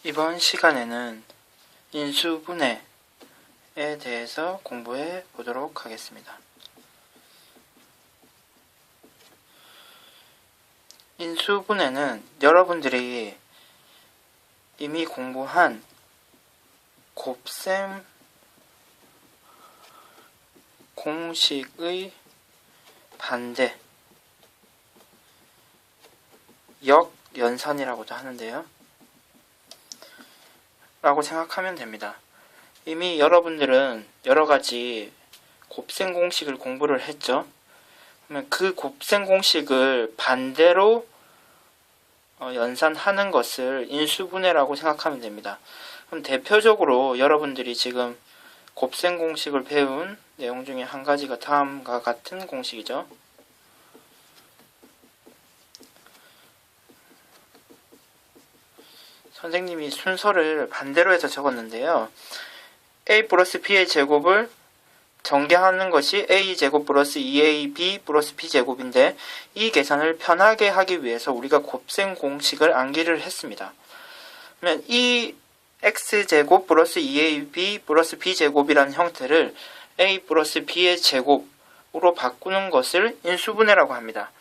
이번 시간에는 인수분해에 대해서 공부해 보도록 하겠습니다. 인수분해는 여러분들이 이미 공부한 곱셈 공식의 반대, 역연산이라고도 하는데요. 라고 생각하면 됩니다. 이미 여러분들은 여러가지 곱셈 공식을 공부를 했죠. 그러면 그 곱셈 공식을 반대로 연산하는 것을 인수분해라고 생각하면 됩니다. 그럼 대표적으로 여러분들이 지금 곱셈 공식을 배운 내용 중에 한 가지가 다음과 같은 공식이죠. 선생님이 순서를 반대로 해서 적었는데요. a 플러스 b의 제곱을 전개하는 것이 a제곱 플러스 2ab 플러스 b제곱인데 이 계산을 편하게 하기 위해서 우리가 곱셈 공식을 암기를 했습니다. 그러면 이 x제곱 플러스 2ab 플러스 b제곱이라는 형태를 a 플러스 b의 제곱으로 바꾸는 것을 인수분해라고 합니다.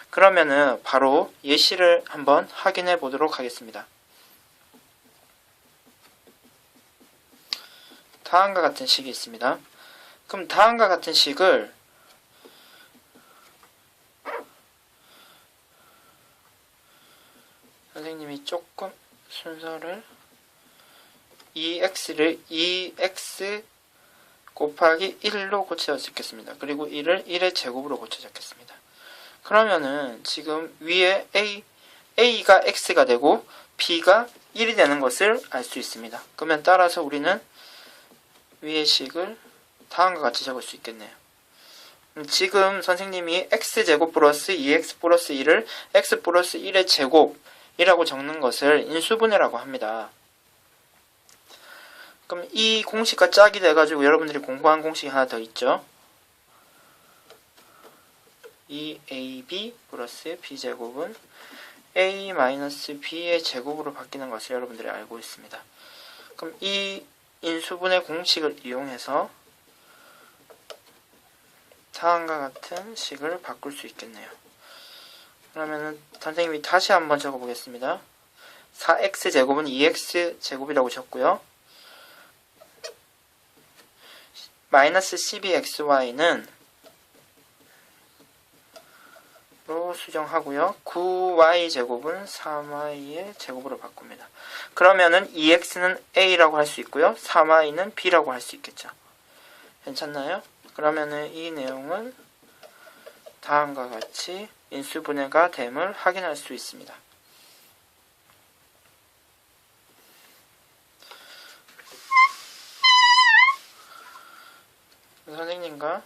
그러면은 바로 예시를 한번 확인해 보도록 하겠습니다. 다음과 같은 식이 있습니다. 그럼 다음과 같은 식을 선생님이 조금 순서를 2x를 2x 곱하기 1로 고쳐 적겠습니다. 그리고 1을 1의 제곱으로 고쳐 적겠습니다. 그러면은 지금 위에 a가 x가 되고 b가 1이 되는 것을 알 수 있습니다. 그러면 따라서 우리는 위의 식을 다음과 같이 적을 수 있겠네요. 지금 선생님이 x제곱 플러스 2x 플러스 1을 x 플러스 1의 제곱이라고 적는 것을 인수분해라고 합니다. 그럼 이 공식과 짝이 돼가지고 여러분들이 공부한 공식이 하나 더 있죠. 2ab 플러스 b제곱은 a 마이너스 b의 제곱으로 바뀌는 것을 여러분들이 알고 있습니다. 그럼 이 인수분해 공식을 이용해서 다음과 같은 식을 바꿀 수 있겠네요. 그러면은 선생님이 다시 한번 적어보겠습니다. 4x제곱은 2x제곱이라고 적고요. 마이너스 12xy는 로 수정하고요. 9y제곱은 3y의 제곱으로 바꿉니다. 그러면은 2x는 a라고 할 수 있고요. 3y는 b라고 할 수 있겠죠. 괜찮나요? 그러면은 이 내용은 다음과 같이 인수분해가 됨을 확인할 수 있습니다. 선생님과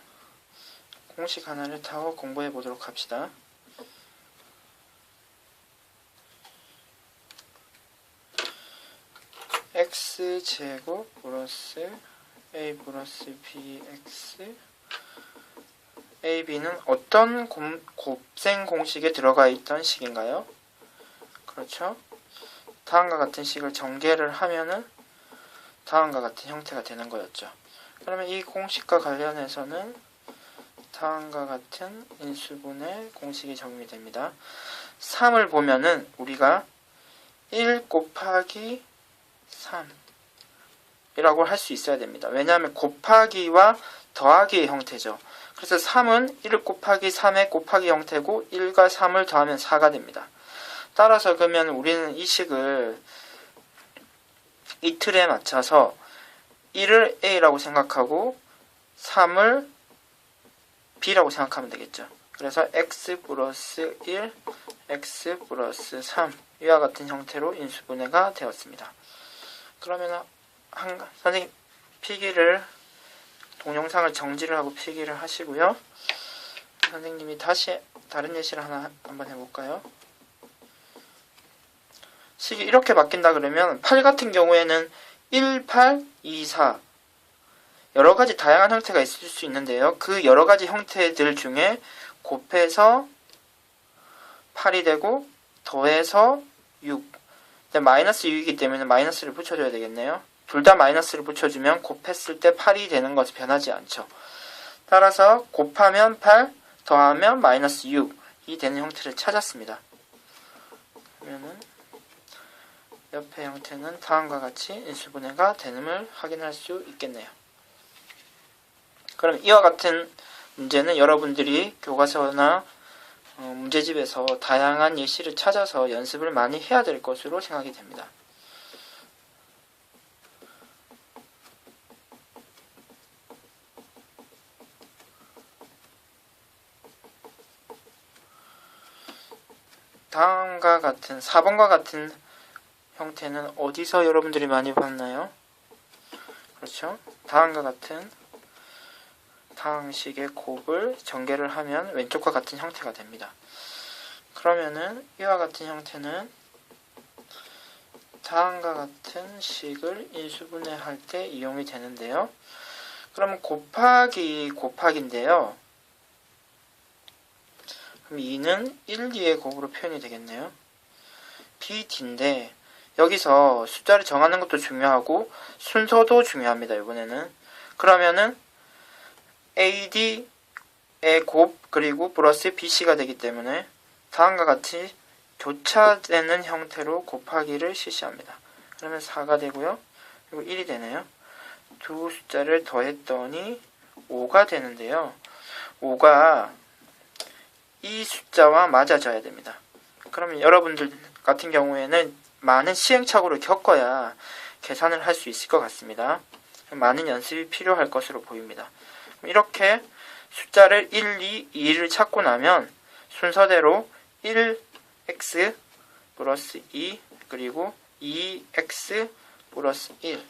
공식 하나를 더 공부해 보도록 합시다. x제곱 플러스 a 플러스 bx ab는 어떤 곱셈 공식에 들어가 있던 식인가요? 그렇죠? 다음과 같은 식을 전개를 하면은 다음과 같은 형태가 되는 거였죠. 그러면 이 공식과 관련해서는 다음과 같은 인수분해 공식이 적용이 됩니다. 3을 보면은 우리가 1 곱하기 3 이라고 할 수 있어야 됩니다. 왜냐하면 곱하기와 더하기의 형태죠. 그래서 3은 1 곱하기 3의 곱하기 형태고 1과 3을 더하면 4가 됩니다. 따라서 그러면 우리는 이 식을 이 틀에 맞춰서 1을 a라고 생각하고 3을 b라고 생각하면 되겠죠. 그래서 x 플러스 1, x 플러스 3 이와 같은 형태로 인수분해가 되었습니다. 그러면 선생님 필기를 동영상을 정지를 하고 필기를 하시고요. 선생님이 다시 다른 예시를 하나 한번 해볼까요? 식이 이렇게 바뀐다 그러면 8 같은 경우에는 1, 8, 2, 4 여러가지 다양한 형태가 있을 수 있는데요. 그 여러가지 형태들 중에 곱해서 8이 되고 더해서 6 근데 마이너스 6이기 때문에 마이너스를 붙여줘야 되겠네요. 둘 다 마이너스를 붙여주면 곱했을 때 8이 되는 것은 변하지 않죠. 따라서 곱하면 8, 더하면 마이너스 6이 되는 형태를 찾았습니다. 그러면은 옆의 형태는 다음과 같이 인수분해가 되는을 확인할 수 있겠네요. 그럼 이와 같은 문제는 여러분들이 교과서나 문제집에서 다양한 예시를 찾아서 연습을 많이 해야 될 것으로 생각이 됩니다. 다음과 같은 4번과 같은 형태는 어디서 여러분들이 많이 봤나요? 그렇죠? 다음과 같은 다항식의 곱을 전개를 하면 왼쪽과 같은 형태가 됩니다. 그러면은 이와 같은 형태는 다음과 같은 식을 인수분해할 때 이용이 되는데요. 그러면 곱하기 곱하기인데요. 그럼 2는 1, 2의 곱으로 표현이 되겠네요. BD인데 여기서 숫자를 정하는 것도 중요하고 순서도 중요합니다. 이번에는 그러면은 AD의 곱 그리고 플러스 BC가 되기 때문에 다음과 같이 교차되는 형태로 곱하기를 실시합니다. 그러면 4가 되고요. 그리고 1이 되네요. 두 숫자를 더했더니 5가 되는데요. 5가 이 숫자와 맞아져야 됩니다. 그러면 여러분들 같은 경우에는 많은 시행착오를 겪어야 계산을 할 수 있을 것 같습니다. 많은 연습이 필요할 것으로 보입니다. 이렇게 숫자를 1, 2, 2를 찾고 나면 순서대로 1x 플러스 2 그리고 2x 플러스 1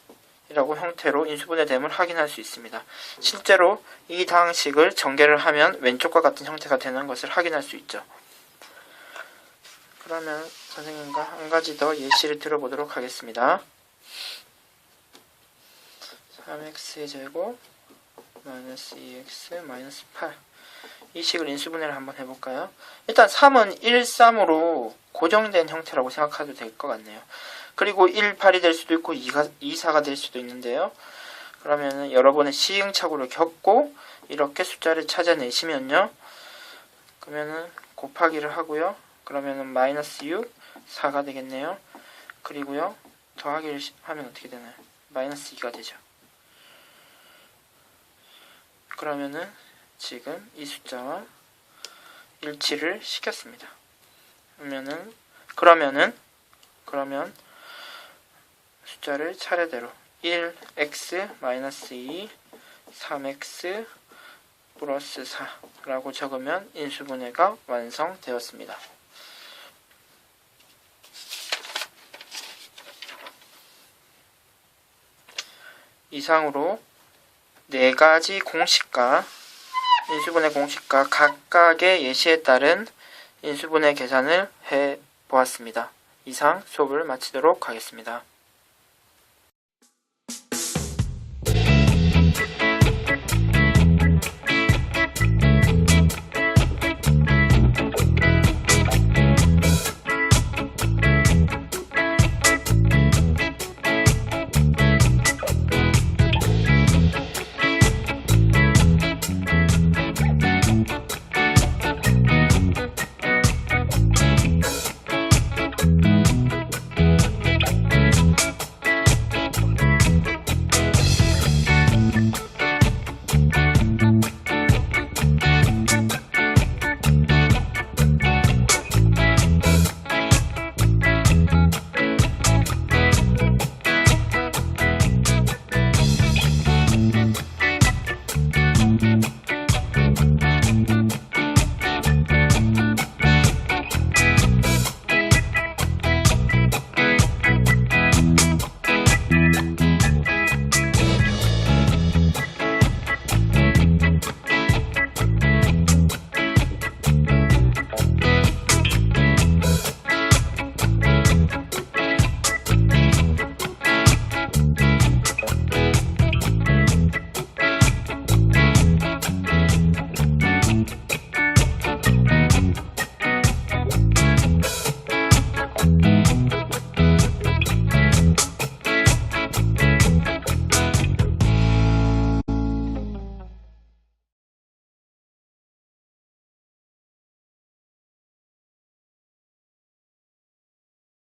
이라고 형태로 인수분해됨을 확인할 수 있습니다. 실제로 이 다항식을 전개를 하면 왼쪽과 같은 형태가 되는 것을 확인할 수 있죠. 그러면 선생님과 한 가지 더 예시를 들어보도록 하겠습니다. 3x의 제곱 마이너스 2x 마이너스 8 이 식을 인수분해를 한번 해볼까요? 일단 3은 1, 3으로 고정된 형태라고 생각해도 될 것 같네요. 그리고 1, 8이 될 수도 있고 2, 4가 될 수도 있는데요. 그러면은 여러 번의 시행착오를 겪고 이렇게 숫자를 찾아내시면요. 그러면은 곱하기를 하고요. 그러면은 마이너스 6, 4가 되겠네요. 그리고요. 더하기를 하면 어떻게 되나요? 마이너스 2가 되죠. 그러면은 지금 이 숫자와 일치를 시켰습니다. 그러면 숫자를 차례대로 1x-2 3x 플러스 4라고 적으면 인수분해가 완성되었습니다. 이상으로 4가지 공식과 인수분해 공식과 각각의 예시에 따른 인수분해 계산을 해 보았습니다. 이상 수업을 마치도록 하겠습니다.